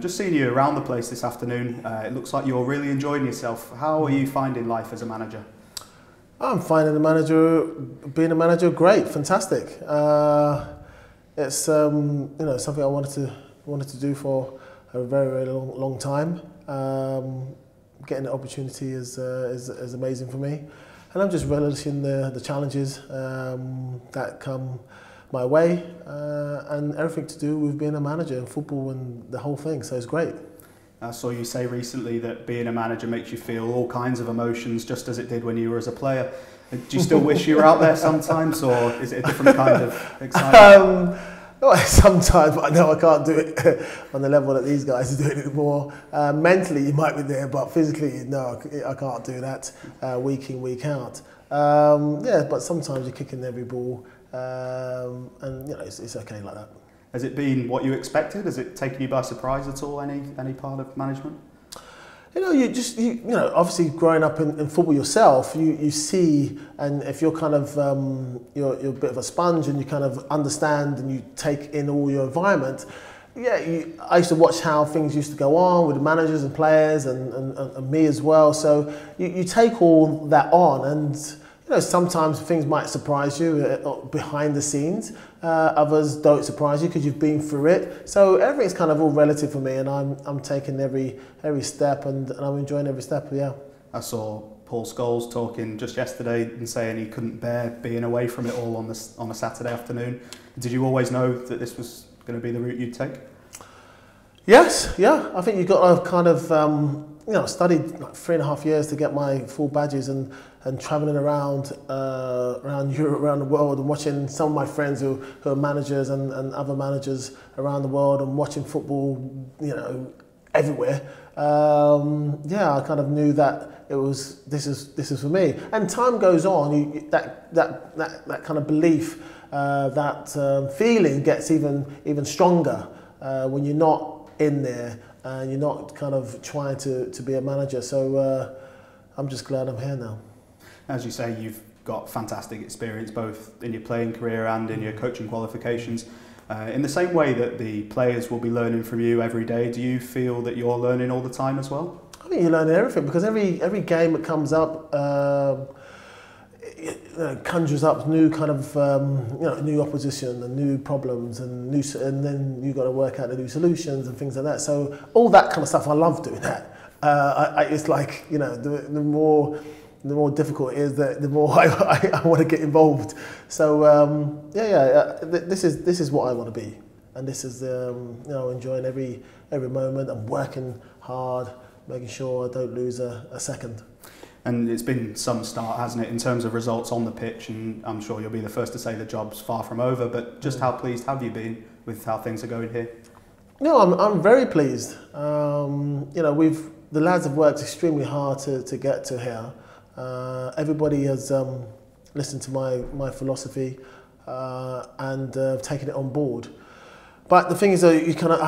Just seeing you around the place this afternoon, it looks like you're really enjoying yourself. How are you finding life as a manager? I'm finding being a manager, great, fantastic. It's something I wanted to do for a very long time. Getting the opportunity is amazing for me, and I'm just relishing the challenges that come my way, and everything to do with being a manager in football and the whole thing. So it's great. I saw you say recently that being a manager makes you feel all kinds of emotions, just as it did when you were as a player. Do you still wish you were out there sometimes, or is it a different kind of excitement? Sometimes, but I know I can't do it on the level that these guys are doing it more. Mentally, you might be there, but physically, no, I can't do that week in, week out. But sometimes you're kicking every ball, and it's okay like that. Has it been what you expected? Has it taken you by surprise at all, any part of management? Obviously growing up in football yourself, you see, and if you're kind of, you're a bit of a sponge and you kind of understand and you take in all your environment. I used to watch how things used to go on with the managers and players and me as well. So you take all that on, and sometimes things might surprise you behind the scenes. Others don't surprise you because you've been through it. So everything's kind of all relative for me, and I'm taking every step, and I'm enjoying every step. Yeah. I saw Paul Scholes talking just yesterday and saying he couldn't bear being away from it all on a Saturday afternoon. Did you always know that this was going to be the route you'd take? Yes. Yeah. I think you've got to kind of. I studied like 3.5 years to get my full badges, and travelling around Europe, around the world, and watching some of my friends who are managers and other managers around the world, and watching football, everywhere. I kind of knew that this is for me. And time goes on, that kind of belief, that feeling gets even stronger when you're not in there. And you're not kind of trying to be a manager. So I'm just glad I'm here now. As you say, you've got fantastic experience both in your playing career and in your coaching qualifications. In the same way that the players will be learning from you every day, do you feel that you're learning all the time as well? I think you're learning everything, because every game that comes up conjures up new kind of new opposition and new problems and then you've got to work out the new solutions and things like that. So all that kind of stuff, I love doing that. It's like the more difficult it is, the more I want to get involved. So this is what I want to be, and this is enjoying every moment. I'm working hard, making sure I don't lose a second. And it's been some start, hasn't it, in terms of results on the pitch, and I'm sure you'll be the first to say the job's far from over, but just how pleased have you been with how things are going here? No, I'm very pleased. The lads have worked extremely hard to get to here. Everybody has listened to my philosophy and taken it on board. But the thing is, I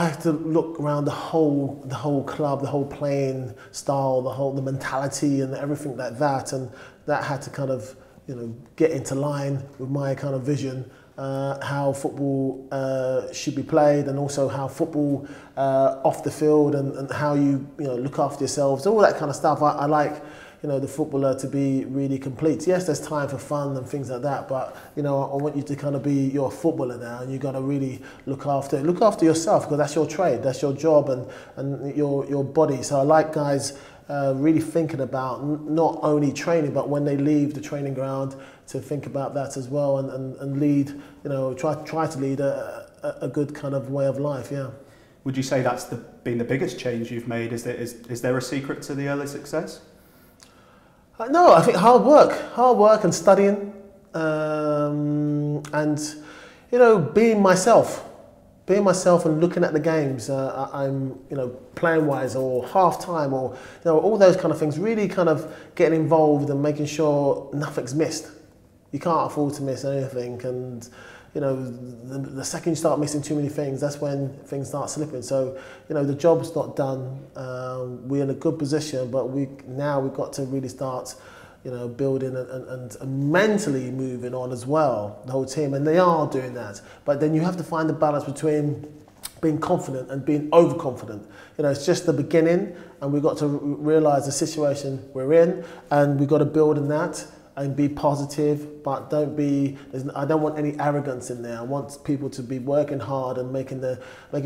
have to look around the whole club, the whole playing style, the mentality, and everything like that, and that had to kind of get into line with my kind of vision, how football should be played, and also how football off the field, and how you look after yourselves, all that kind of stuff. I like the footballer to be really complete. Yes, there's time for fun and things like that, but I want you to kind of be your footballer now, and you got to really look after yourself, because that's your trade, that's your job, and your body. So I like guys really thinking about not only training, but when they leave the training ground, to think about that as well, and lead, try to lead a good kind of way of life. Yeah. Would you say that's been the biggest change you've made? Is there a secret to the early success? No, I think hard work and studying, and being myself and looking at the games. I'm playing wise, or half time, or all those kind of things. Really kind of getting involved and making sure nothing's missed. You can't afford to miss anything, and the second you start missing too many things, that's when things start slipping. So the job's not done. We're in a good position, but we've got to really start building and mentally moving on as well, the whole team, and they are doing that. But then you have to find the balance between being confident and being overconfident. You know, it's just the beginning, and we've got to realise the situation we're in, and we've got to build in that and be positive, but I don't want any arrogance in there. I want people to be working hard and making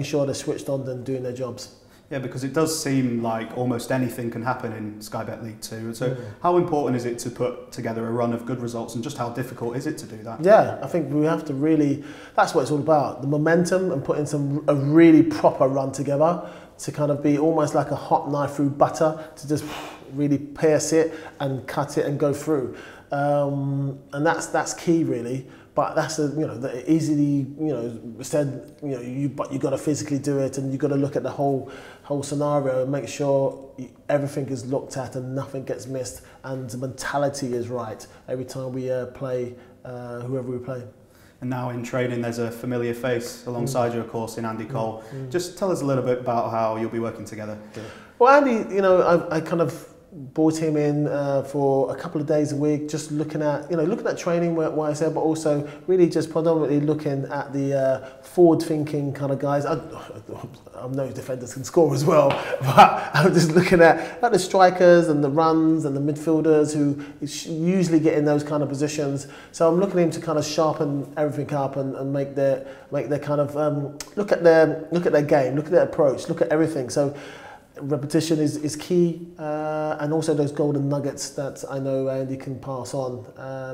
sure they're switched on and doing their jobs. Yeah, because it does seem like almost anything can happen in Sky Bet League 2. So how important is it to put together a run of good results, and just how difficult is it to do that? Yeah, I think we have to really, that's what it's all about. The momentum and putting a really proper run together to kind of be almost like a hot knife through butter, to just really pierce it and cut it and go through. And that's key really. But that's the easily said. But you got to physically do it, and you got to look at the whole scenario and make sure everything is looked at and nothing gets missed, and the mentality is right every time we play whoever we play. And now in training, there's a familiar face alongside you, of course, in Andy Cole. Just tell us a little bit about how you'll be working together. Well, Andy, I kind of brought him in for a couple of days a week, just looking at training, what I said, but also really just predominantly looking at the forward-thinking kind of guys. I know defenders can score as well, but I'm just looking at the strikers and the runs and the midfielders who usually get in those kind of positions. So I'm looking at him to kind of sharpen everything up and make their kind of look at their game, look at their approach, look at everything. So repetition is key, and also those golden nuggets that I know Andy can pass on,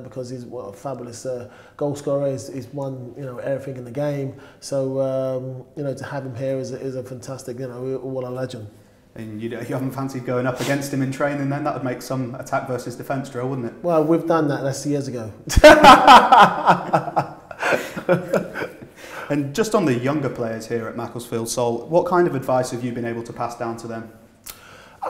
because he's a fabulous goal scorer. He's won everything in the game. So to have him here is a fantastic, what a legend. And you haven't fancied going up against him in training then? That would make some attack versus defence drill, wouldn't it? Well, we've done that. That's years ago. And just on the younger players here at Macclesfield, Sol, what kind of advice have you been able to pass down to them? I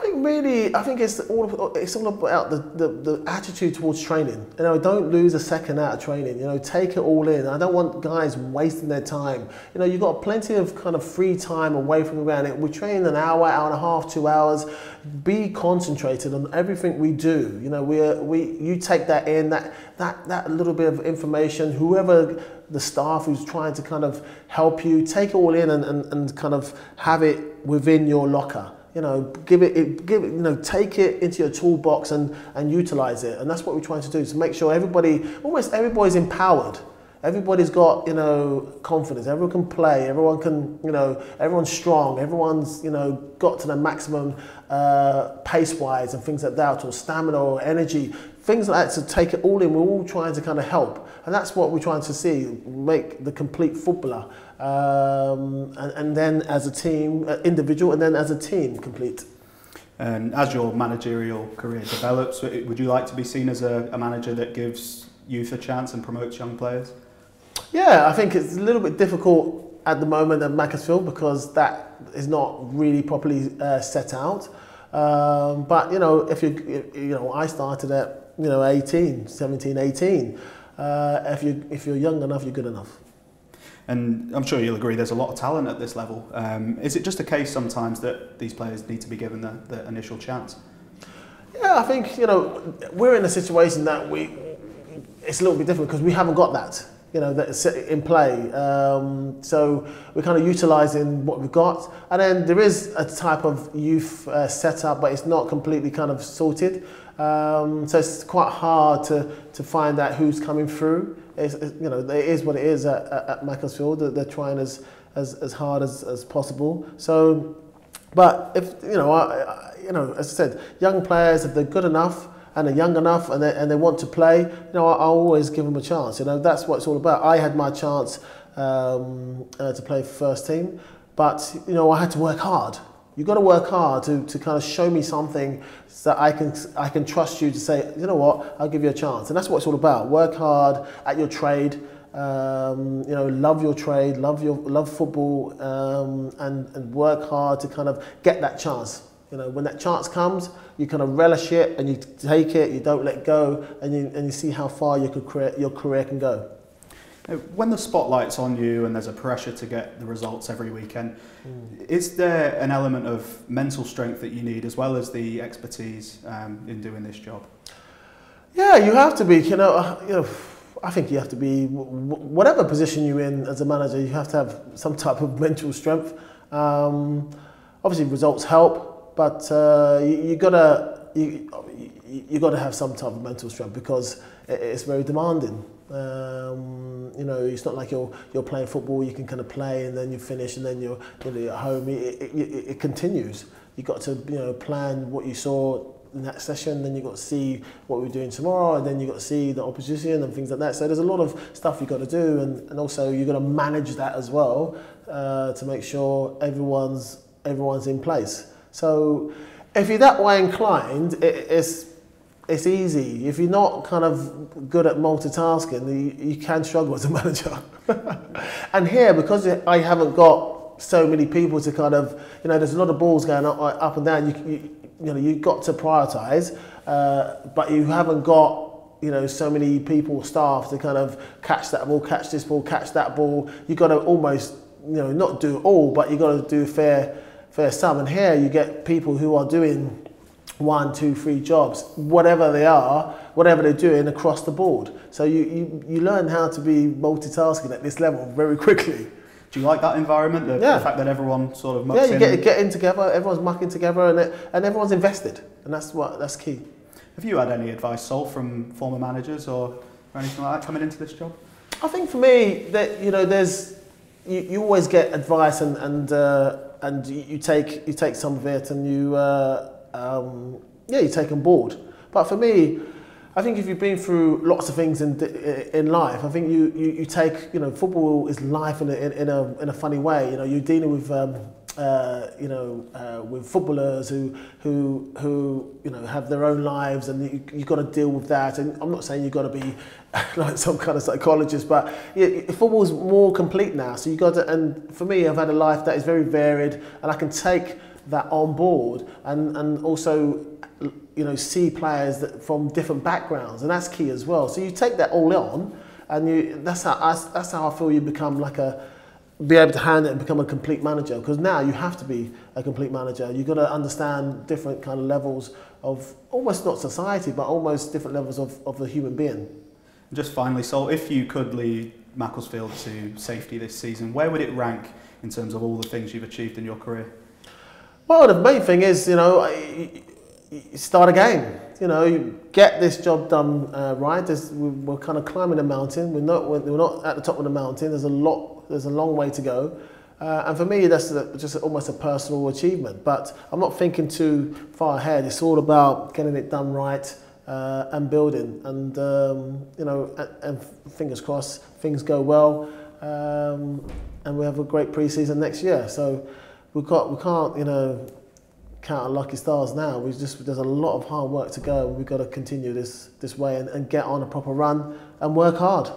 think it's all about the attitude towards training. Don't lose a second out of training. Take it all in. I don't want guys wasting their time. You've got plenty of kind of free time away from the ground. We train an hour, hour and a half, 2 hours. Be concentrated on everything we do. You take that in, that little bit of information. Whoever the staff who's trying to kind of help you, take it all in and kind of have it within your locker. Take it into your toolbox and utilize it. And that's what we're trying to do, to make sure almost everybody's empowered. Everybody's got, confidence. Everyone can play. Everyone can, everyone's strong. Everyone's, got to the maximum pace-wise and things like that, or stamina or energy. Things like that, to take it all in. We're all trying to kind of help. And that's what we're trying to see, make the complete footballer. And then as a team, individual, and then as a team, complete. And as your managerial career develops, would you like to be seen as a manager that gives youth a chance and promotes young players? Yeah, I think it's a little bit difficult at the moment at Macclesfield, because that is not really properly set out. But I started at 17, 18. If you're young enough, you're good enough. And I'm sure you'll agree there's a lot of talent at this level. Is it just a case sometimes that these players need to be given the initial chance? Yeah, I think we're in a situation that it's a little bit different because we haven't got that. That's in play. So we're kind of utilising what we've got. And then there is a type of youth setup, but it's not completely kind of sorted. So it's quite hard to find out who's coming through. It is what it is at Macclesfield. They're trying as hard as possible. So, but if as I said, young players, if they're good enough and they're young enough and they want to play, I'll always give them a chance. That's what it's all about. I had my chance to play for first team, but I had to work hard. You've got to work hard to kind of show me something so that I can trust you to say, I'll give you a chance. And that's what it's all about. Work hard at your trade, love your trade, love football, and work hard to kind of get that chance. When that chance comes, you kind of relish it and you take it, you don't let go, and you see how far your career can go. When the spotlight's on you and there's a pressure to get the results every weekend, is there an element of mental strength that you need as well as the expertise in doing this job? Yeah, you have to be. I think you have to be, whatever position you're in as a manager, you have to have some type of mental strength. Obviously results help, but you gotta have some type of mental strength because it's very demanding. You know, it's not like you're playing football, you can kind of play and then you finish and then you're at home. It continues. You've got to plan what you saw in that session, then you've got to see what we're doing tomorrow, and then you've got to see the opposition and things like that. So there's a lot of stuff you've got to do, and also you've got to manage that as well to make sure everyone's in place. So if you're that way inclined, it's easy. If you're not kind of good at multitasking, you can struggle as a manager. And here, because I haven't got so many people to kind of, there's a lot of balls going up and down. You've got to prioritise, but you haven't got so many people, staff to kind of catch that ball, catch this ball, catch that ball. You've got to almost not do it all, but you've got to do fair sum. And here you get people who are doing 1, 2, 3 jobs, whatever they are, whatever they're doing across the board. So you learn how to be multitasking at this level very quickly. Do you like that environment? The fact that everyone sort of mucks in? Yeah, you get in together, everyone's mucking together and everyone's invested. And that's key. Have you had any advice, Sol, from former managers or anything like that coming into this job? I think for me, that there's you always get advice and you take some of it and you take on board. But for me, I think if you've been through lots of things in life, I think you take football is life in a funny way. You're dealing with with footballers who have their own lives, and you've got to deal with that. And I'm not saying you've got to be like some kind of psychologist, but football's more complete now. So you got to. And for me, I've had a life that is very varied, and I can take that on board and also see players from different backgrounds, and that's key as well. So you take that all on, and that's how I feel you become be able to handle it and become a complete manager. Because now you have to be a complete manager. You've got to understand different kind of levels of almost not society, but almost different levels of the human being. Just finally, Sol, if you could lead Macclesfield to safety this season, where would it rank in terms of all the things you've achieved in your career? Well, the main thing is, you start again. You get this job done right. We're kind of climbing a mountain. We're not at the top of the mountain. There's a long way to go. And for me, that's just almost a personal achievement. But I'm not thinking too far ahead. It's all about getting it done right and building. And and fingers crossed, things go well, and we have a great pre-season next year. So we can't count our lucky stars now. There's a lot of hard work to go. We've got to continue this way and get on a proper run and work hard.